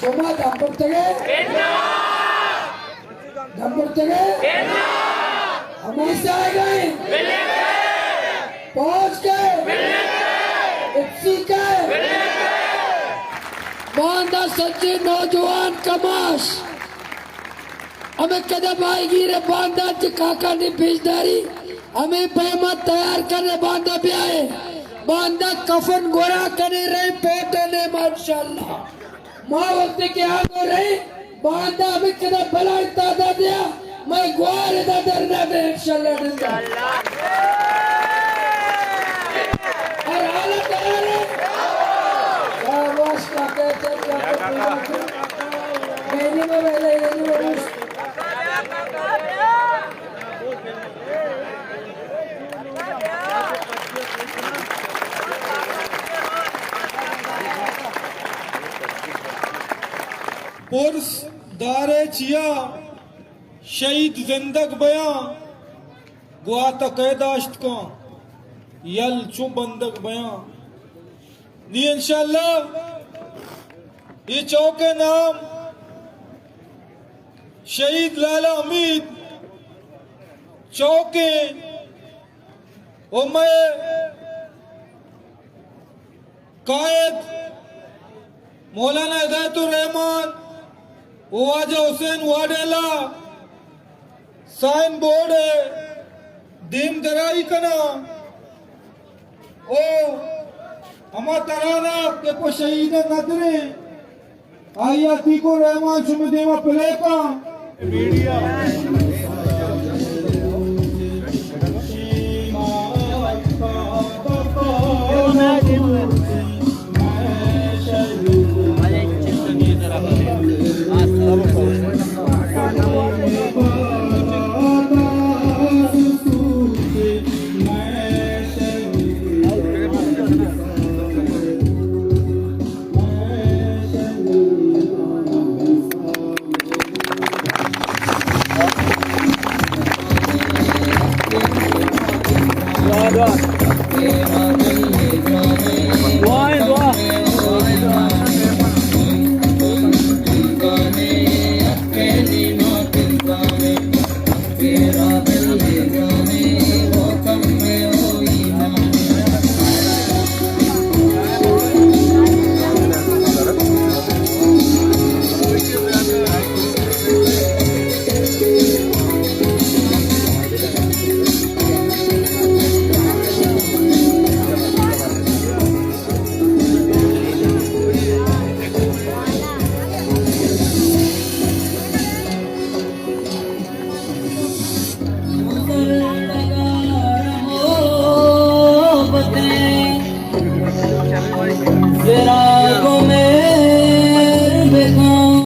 Cuma dapat tege, dapat tege, हमारे से आए गए, पहुंच गए, इप्सी के, बांधा सच्चे नौजवान कमाश, हमें कदम आएगी रे बांधा चिकाका ने भेजदारी, हमें पैमा तैयार करने बांधा भी आए, बांधा कफन गोरा करने रहे पोते ने माशाल्लाह, माँ वक्त के आगे रहे, बांधा हमें कदम भला इत्तादा दिया, मैं ग्वार इदा दरना में इंशाल्लाह दूंगा। और हालत तैयार है, आवाज़ का कहते हैं, मैंने में पहले पुरस दारे चिया शहीद जिंदग बयां गुआ तकैदाश्त का यल चु बंदक बयां नी इंशाल्लाह ये चौके नाम शहीद लाला हमीद चौके उम्मे कायद मौलाना हिदायतुर रहमान वाजा हुसैन वाडेला साइन बोर्ड दीम दराई कना ओ हमा तराना के को शहीद नदरे आया तीको रहमान सुमदेवा प्लेका मीडिया Verá como